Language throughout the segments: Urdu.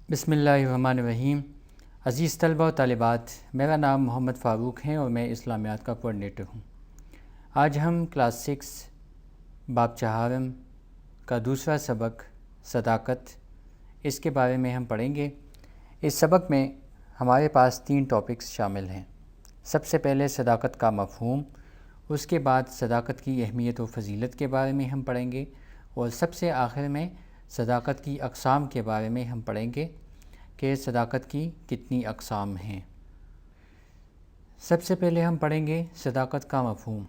بسم اللہ الرحمن الرحیم۔ عزیز طلبہ و طالبات، میرا نام محمد فاروق ہے اور میں اسلامیات کا کوآرڈینیٹر ہوں۔ آج ہم کلاس 6 باب چہارم کا دوسرا سبق صداقت، اس کے بارے میں ہم پڑھیں گے۔ اس سبق میں ہمارے پاس 3 ٹاپکس شامل ہیں۔ سب سے پہلے صداقت کا مفہوم، اس کے بعد صداقت کی اہمیت و فضیلت کے بارے میں ہم پڑھیں گے، اور سب سے آخر میں صداقت کی اقسام کے بارے میں ہم پڑھیں گے کہ صداقت کی کتنی اقسام ہیں۔ سب سے پہلے ہم پڑھیں گے صداقت کا مفہوم۔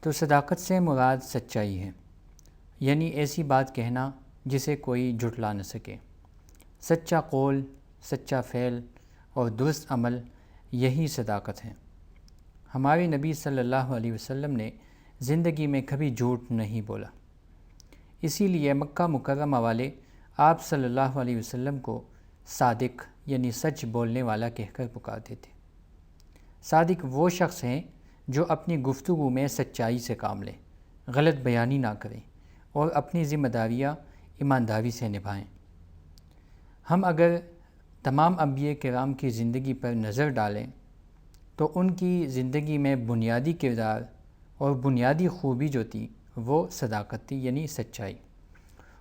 تو صداقت سے مراد سچائی ہے، یعنی ایسی بات کہنا جسے کوئی جھٹلا نہ سکے۔ سچا قول، سچا فعل اور درست عمل، یہی صداقت ہے۔ ہمارے نبی صلی اللہ علیہ وسلم نے زندگی میں کبھی جھوٹ نہیں بولا، اسی لیے مکہ مکرمہ والے آپ صلی اللہ علیہ وسلم کو صادق یعنی سچ بولنے والا کہہ کر پکارتے تھے۔ صادق وہ شخص ہیں جو اپنی گفتگو میں سچائی سے کام لیں، غلط بیانی نہ کریں اور اپنی ذمہ داریاں ایمانداری سے نبھائیں۔ ہم اگر تمام انبیاء کرام کی زندگی پر نظر ڈالیں تو ان کی زندگی میں بنیادی کردار اور بنیادی خوبی جو تھی وہ صداقت تھی، یعنی سچائی۔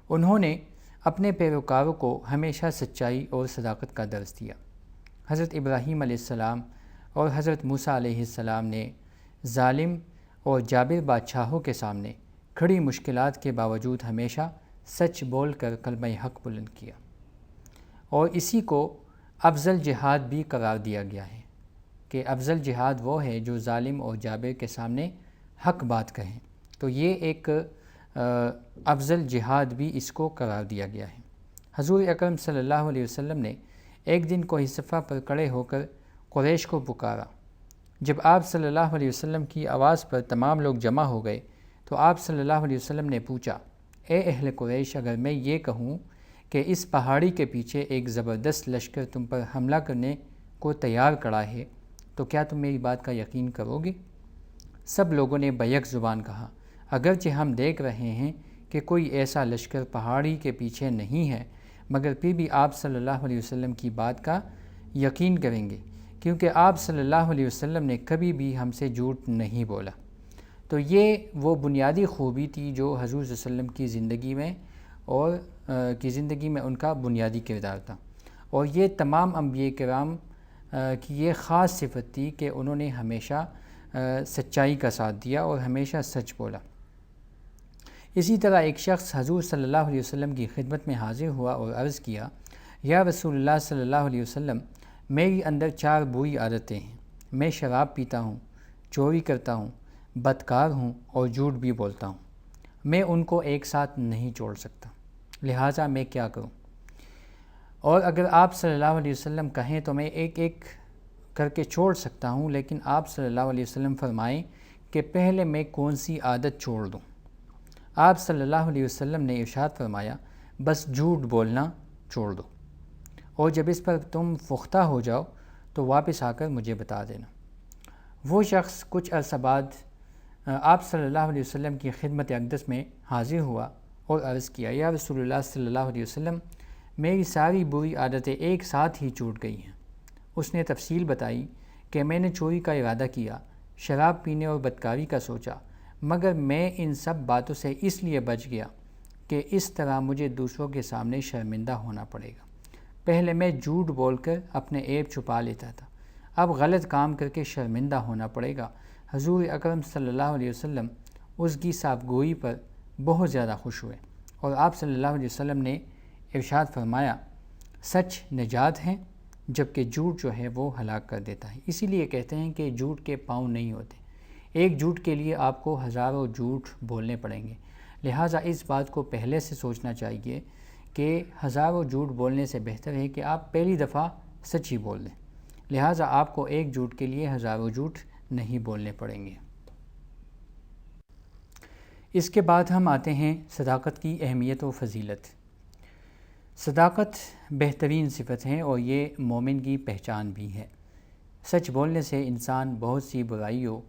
انہوں نے اپنے پیروکاروں کو ہمیشہ سچائی اور صداقت کا درس دیا۔ حضرت ابراہیم علیہ السلام اور حضرت موسیٰ علیہ السلام نے ظالم اور جابر بادشاہوں کے سامنے کھڑی مشکلات کے باوجود ہمیشہ سچ بول کر کلمہ حق بلند کیا، اور اسی کو افضل جہاد بھی قرار دیا گیا ہے کہ افضل جہاد وہ ہے جو ظالم اور جابر کے سامنے حق بات کہیں، تو یہ ایک افضل جہاد بھی اس کو قرار دیا گیا ہے۔ حضور اکرم صلی اللہ علیہ وسلم نے ایک دن کوہ صفا پر کھڑے ہو کر قریش کو پکارا۔ جب آپ صلی اللہ علیہ وسلم کی آواز پر تمام لوگ جمع ہو گئے تو آپ صلی اللہ علیہ وسلم نے پوچھا، اے اہل قریش، اگر میں یہ کہوں کہ اس پہاڑی کے پیچھے ایک زبردست لشکر تم پر حملہ کرنے کو تیار کھڑا ہے تو کیا تم میری بات کا یقین کرو گے؟ سب لوگوں نے بیک زبان کہا، اگرچہ ہم دیکھ رہے ہیں کہ کوئی ایسا لشکر پہاڑی کے پیچھے نہیں ہے، مگر پھر بھی آپ صلی اللہ علیہ وسلم کی بات کا یقین کریں گے، کیونکہ آپ صلی اللہ علیہ وسلم نے کبھی بھی ہم سے جھوٹ نہیں بولا۔ تو یہ وہ بنیادی خوبی تھی جو حضور صلی اللہ علیہ وسلم کی زندگی میں ان کا بنیادی کردار تھا، اور یہ تمام انبیاء کرام کی یہ خاص صفت تھی کہ انہوں نے ہمیشہ سچائی کا ساتھ دیا اور ہمیشہ سچ بولا۔ اسی طرح ایک شخص حضور صلی اللہ علیہ وسلم کی خدمت میں حاضر ہوا اور عرض کیا، یا رسول اللہ صلی اللہ علیہ وسلم، میری اندر 4 بری عادتیں ہیں۔ میں شراب پیتا ہوں، چوری کرتا ہوں، بدکار ہوں اور جھوٹ بھی بولتا ہوں۔ میں ان کو ایک ساتھ نہیں چھوڑ سکتا، لہٰذا میں کیا کروں؟ اور اگر آپ صلی اللہ علیہ وسلم کہیں تو میں ایک ایک کر کے چھوڑ سکتا ہوں، لیکن آپ صلی اللہ علیہ وسلم فرمائیں کہ پہلے میں کون سی عادت چھوڑ دوں؟ آپ صلی اللہ علیہ وسلم نے ارشاد فرمایا، بس جھوٹ بولنا چھوڑ دو، اور جب اس پر تم پختہ ہو جاؤ تو واپس آ کر مجھے بتا دینا۔ وہ شخص کچھ عرصہ بعد آپ صلی اللہ علیہ وسلم کی خدمت اقدس میں حاضر ہوا اور عرض کیا، یا رسول اللہ صلی اللہ علیہ وسلم، میری ساری بری عادتیں ایک ساتھ ہی چھوٹ گئی ہیں۔ اس نے تفصیل بتائی کہ میں نے چوری کا ارادہ کیا، شراب پینے اور بدکاری کا سوچا، مگر میں ان سب باتوں سے اس لیے بچ گیا کہ اس طرح مجھے دوسروں کے سامنے شرمندہ ہونا پڑے گا۔ پہلے میں جھوٹ بول کر اپنے عیب چھپا لیتا تھا، اب غلط کام کر کے شرمندہ ہونا پڑے گا۔ حضور اکرم صلی اللہ علیہ وسلم اس کی صاف گوئی پر بہت زیادہ خوش ہوئے، اور آپ صلی اللہ علیہ وسلم نے ارشاد فرمایا، سچ نجات ہے جبکہ جھوٹ جو ہے وہ ہلاک کر دیتا ہے۔ اسی لیے کہتے ہیں کہ جھوٹ کے پاؤں نہیں ہوتے، ایک جھوٹ کے لیے آپ کو ہزاروں جھوٹ بولنے پڑیں گے، لہٰذا اس بات کو پہلے سے سوچنا چاہیے کہ ہزاروں جھوٹ بولنے سے بہتر ہے کہ آپ پہلی دفعہ سچ ہی بول دیں، لہٰذا آپ کو ایک جھوٹ کے لیے ہزاروں جھوٹ نہیں بولنے پڑیں گے۔ اس کے بعد ہم آتے ہیں صداقت کی اہمیت و فضیلت۔ صداقت بہترین صفت ہے اور یہ مومن کی پہچان بھی ہے۔ سچ بولنے سے انسان بہت سی برائیوں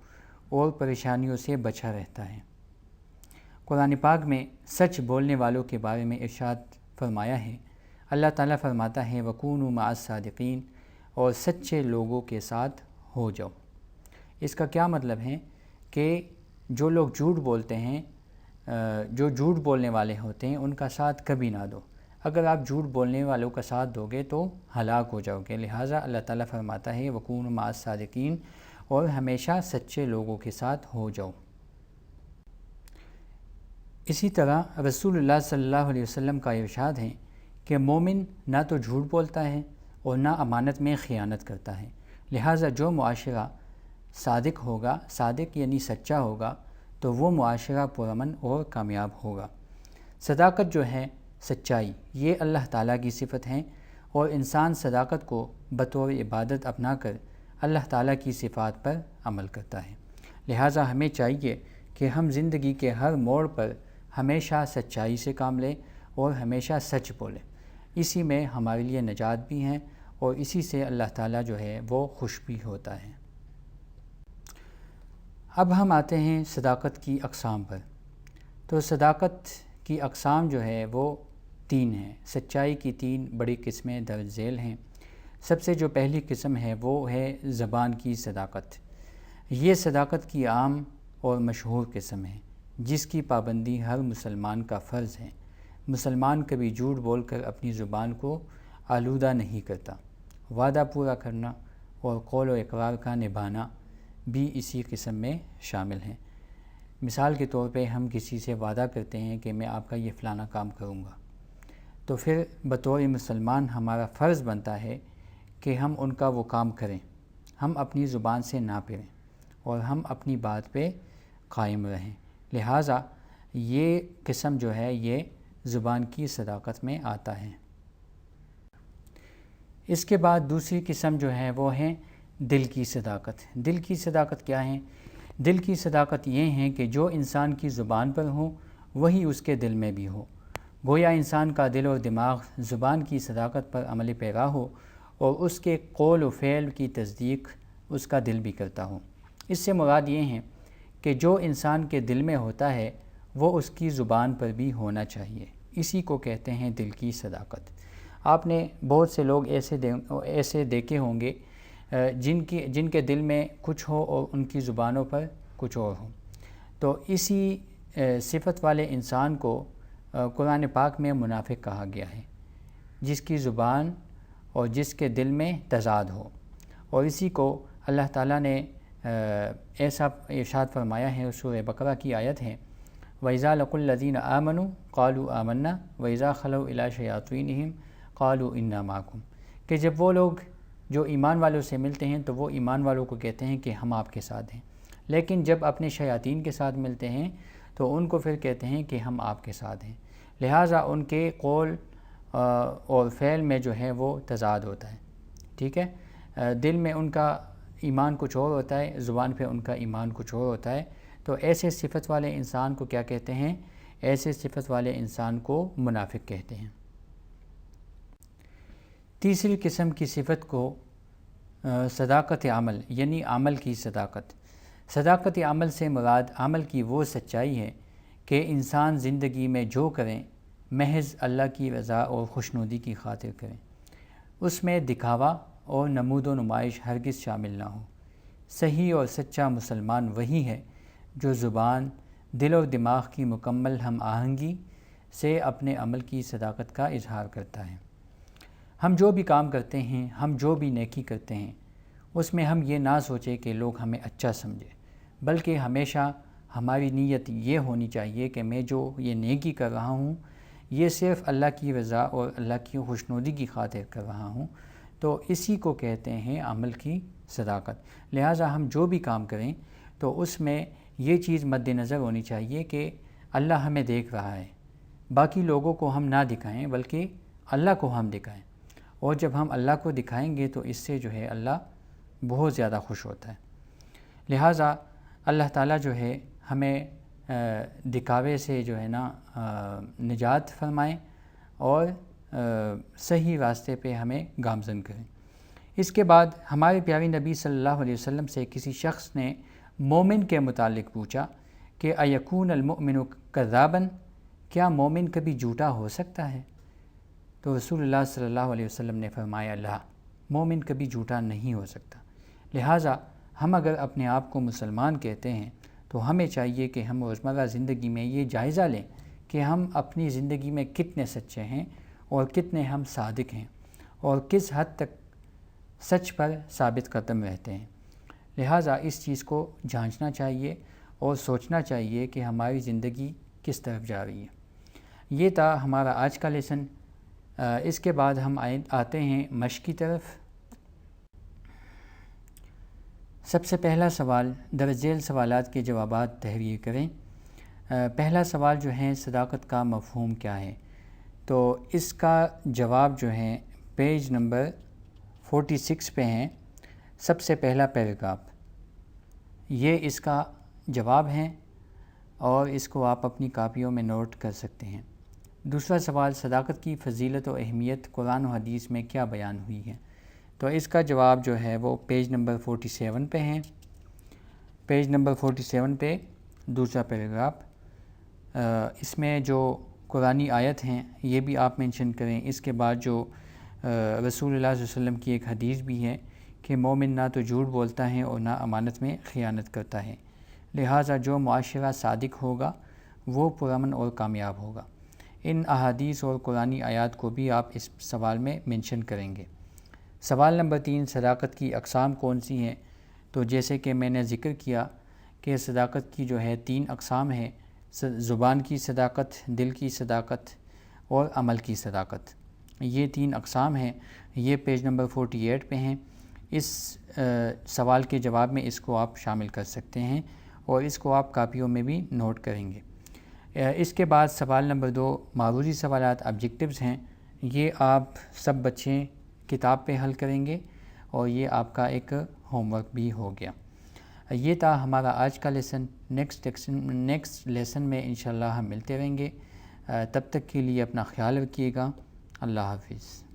اور پریشانیوں سے بچا رہتا ہے۔ قرآن پاک میں سچ بولنے والوں کے بارے میں ارشاد فرمایا ہے، اللہ تعالیٰ فرماتا ہے وَكُونُوا مَعَ الصَّادِقِينَ، اور سچے لوگوں کے ساتھ ہو جاؤ۔ اس کا کیا مطلب ہے کہ جو لوگ جھوٹ بولتے ہیں، جو جھوٹ بولنے والے ہوتے ہیں، ان کا ساتھ کبھی نہ دو۔ اگر آپ جھوٹ بولنے والوں کا ساتھ دو گے تو ہلاک ہو جاؤ گے۔ لہٰذا اللہ تعالیٰ فرماتا ہے وَكُونُوا مَعَ الصَّادِقِينَ، اور ہمیشہ سچے لوگوں کے ساتھ ہو جاؤ۔ اسی طرح رسول اللہ صلی اللہ علیہ وسلم کا ارشاد ہے کہ مومن نہ تو جھوٹ بولتا ہے اور نہ امانت میں خیانت کرتا ہے۔ لہٰذا جو معاشرہ صادق ہوگا، صادق یعنی سچا ہوگا، تو وہ معاشرہ پرامن اور کامیاب ہوگا۔ صداقت جو ہے، سچائی، یہ اللہ تعالیٰ کی صفت ہے، اور انسان صداقت کو بطور عبادت اپنا کر اللہ تعالیٰ کی صفات پر عمل کرتا ہے۔ لہٰذا ہمیں چاہیے کہ ہم زندگی کے ہر موڑ پر ہمیشہ سچائی سے کام لیں اور ہمیشہ سچ بولیں۔ اسی میں ہمارے لیے نجات بھی ہے، اور اسی سے اللہ تعالیٰ جو ہے وہ خوش بھی ہوتا ہے۔ اب ہم آتے ہیں صداقت کی اقسام پر۔ تو صداقت کی اقسام جو ہے وہ 3 ہیں۔ سچائی کی 3 بڑی قسمیں درج ذیل ہیں۔ سب سے جو پہلی قسم ہے وہ ہے زبان کی صداقت۔ یہ صداقت کی عام اور مشہور قسم ہے، جس کی پابندی ہر مسلمان کا فرض ہے۔ مسلمان کبھی جھوٹ بول کر اپنی زبان کو آلودہ نہیں کرتا۔ وعدہ پورا کرنا اور قول و اقرار کا نبھانا بھی اسی قسم میں شامل ہیں۔ مثال کے طور پہ ہم کسی سے وعدہ کرتے ہیں کہ میں آپ کا یہ فلانا کام کروں گا، تو پھر بطور مسلمان ہمارا فرض بنتا ہے کہ ہم ان کا وہ کام کریں، ہم اپنی زبان سے نہ پھریں اور ہم اپنی بات پہ قائم رہیں۔ لہٰذا یہ قسم جو ہے یہ زبان کی صداقت میں آتا ہے۔ اس کے بعد دوسری قسم جو ہے وہ ہے دل کی صداقت۔ دل کی صداقت کیا ہے؟ دل کی صداقت یہ ہے کہ جو انسان کی زبان پر ہو وہی اس کے دل میں بھی ہو۔ گویا انسان کا دل اور دماغ زبان کی صداقت پر عمل پیرا ہو، اور اس کے قول و فعل کی تصدیق اس کا دل بھی کرتا ہو۔ اس سے مراد یہ ہے کہ جو انسان کے دل میں ہوتا ہے وہ اس کی زبان پر بھی ہونا چاہیے۔ اسی کو کہتے ہیں دل کی صداقت۔ آپ نے بہت سے لوگ ایسے دیکھے ہوں گے جن کے دل میں کچھ ہو اور ان کی زبانوں پر کچھ اور ہو۔ تو اسی صفت والے انسان کو قرآن پاک میں منافق کہا گیا ہے، جس کی زبان اور جس کے دل میں تضاد ہو۔ اور اسی کو اللہ تعالیٰ نے ایسا ارشاد فرمایا ہے، سورہ بقرہ کی آیت ہے وَإِذَا لَقُوا الَّذِينَ آمَنُوا قَالُوا آمَنَّا وَإِذَا خَلَوْا إِلَىٰ شَيَاطِينِهِمْ قَالُوا إِنَّا مَعَكُمْ، کہ جب وہ لوگ جو ایمان والوں سے ملتے ہیں تو وہ ایمان والوں کو کہتے ہیں کہ ہم آپ کے ساتھ ہیں، لیکن جب اپنے شیاطین کے ساتھ ملتے ہیں تو ان کو پھر کہتے ہیں کہ ہم آپ کے ساتھ ہیں۔ لہٰذا ان کے قول اور فعل میں جو ہے وہ تضاد ہوتا ہے، ٹھیک ہے۔ دل میں ان کا ایمان کچھ اور ہوتا ہے، زبان پہ ان کا ایمان کچھ اور ہوتا ہے۔ تو ایسے صفت والے انسان کو کیا کہتے ہیں؟ ایسے صفت والے انسان کو منافق کہتے ہیں۔ تیسری قسم کی صفت کو صداقت عمل یعنی عمل کی صداقت۔ صداقت عمل سے مراد عمل کی وہ سچائی ہے کہ انسان زندگی میں جو کریں محض اللہ کی رضا اور خوشنودی کی خاطر کریں، اس میں دکھاوا اور نمود و نمائش ہرگز شامل نہ ہو۔ صحیح اور سچا مسلمان وہی ہے جو زبان، دل اور دماغ کی مکمل ہم آہنگی سے اپنے عمل کی صداقت کا اظہار کرتا ہے۔ ہم جو بھی کام کرتے ہیں، ہم جو بھی نیکی کرتے ہیں، اس میں ہم یہ نہ سوچیں کہ لوگ ہمیں اچھا سمجھیں، بلکہ ہمیشہ ہماری نیت یہ ہونی چاہیے کہ میں جو یہ نیکی کر رہا ہوں یہ صرف اللہ کی رضا اور اللہ کی خوشنودی کی خاطر کر رہا ہوں۔ تو اسی کو کہتے ہیں عمل کی صداقت۔ لہٰذا ہم جو بھی کام کریں تو اس میں یہ چیز مد نظر ہونی چاہیے کہ اللہ ہمیں دیکھ رہا ہے، باقی لوگوں کو ہم نہ دکھائیں بلکہ اللہ کو ہم دکھائیں، اور جب ہم اللہ کو دکھائیں گے تو اس سے جو ہے اللہ بہت زیادہ خوش ہوتا ہے۔ لہٰذا اللہ تعالیٰ جو ہے ہمیں دکھاوے سے جو ہے نا نجات فرمائیں اور صحیح راستے پہ ہمیں گامزن کریں۔ اس کے بعد ہمارے پیارے نبی صلی اللہ علیہ وسلم سے کسی شخص نے مومن کے متعلق پوچھا کہ اَیَکُونُ الْمُؤْمِنُ کَذَّابًا، کیا مومن کبھی جھوٹا ہو سکتا ہے؟ تو رسول اللہ صلی اللہ علیہ وسلم نے فرمایا لا، مومن کبھی جھوٹا نہیں ہو سکتا۔ لہٰذا ہم اگر اپنے آپ کو مسلمان کہتے ہیں تو ہمیں چاہیے کہ ہم روزمرہ زندگی میں یہ جائزہ لیں کہ ہم اپنی زندگی میں کتنے سچے ہیں اور کتنے ہم صادق ہیں اور کس حد تک سچ پر ثابت قدم رہتے ہیں۔ لہٰذا اس چیز کو جانچنا چاہیے اور سوچنا چاہیے کہ ہماری زندگی کس طرف جا رہی ہے۔ یہ تھا ہمارا آج کا لیسن۔ اس کے بعد ہم آتے ہیں مشق کی طرف۔ سب سے پہلا سوال، درج ذیل سوالات کے جوابات تحریر کریں۔ پہلا سوال جو ہے صداقت کا مفہوم کیا ہے؟ تو اس کا جواب جو ہے پیج نمبر 46 پہ ہیں، سب سے پہلا پیراگراف، یہ اس کا جواب ہے اور اس کو آپ اپنی کاپیوں میں نوٹ کر سکتے ہیں۔ دوسرا سوال، صداقت کی فضیلت و اہمیت قرآن و حدیث میں کیا بیان ہوئی ہے؟ تو اس کا جواب جو ہے وہ پیج نمبر 47 پہ ہیں۔ پیج نمبر 47 پہ دوسرا پیراگراف، اس میں جو قرآنی آیت ہیں یہ بھی آپ مینشن کریں۔ اس کے بعد جو رسول اللہ صلی اللہ علیہ وسلم کی ایک حدیث بھی ہے کہ مومن نہ تو جھوٹ بولتا ہے اور نہ امانت میں خیانت کرتا ہے، لہٰذا جو معاشرہ صادق ہوگا وہ پرامن اور کامیاب ہوگا۔ ان احادیث اور قرآنی آیات کو بھی آپ اس سوال میں مینشن کریں گے۔ سوال نمبر 3، صداقت کی اقسام کون سی ہیں؟ تو جیسے کہ میں نے ذکر کیا کہ صداقت کی جو ہے 3 اقسام ہیں، زبان کی صداقت، دل کی صداقت اور عمل کی صداقت۔ یہ 3 اقسام ہیں، یہ پیج نمبر 48 پہ ہیں۔ اس سوال کے جواب میں اس کو آپ شامل کر سکتے ہیں اور اس کو آپ کاپیوں میں بھی نوٹ کریں گے۔ اس کے بعد سوال نمبر 2، معروضی سوالات آبجیکٹیوز ہیں، یہ آپ سب بچے کتاب پہ حل کریں گے اور یہ آپ کا ایک ہوم ورک بھی ہو گیا۔ یہ تھا ہمارا آج کا لیسن۔ نیکسٹ لیسن میں انشاءاللہ ہم ملتے رہیں گے۔ تب تک کے لیے اپنا خیال رکھیے گا۔ اللہ حافظ۔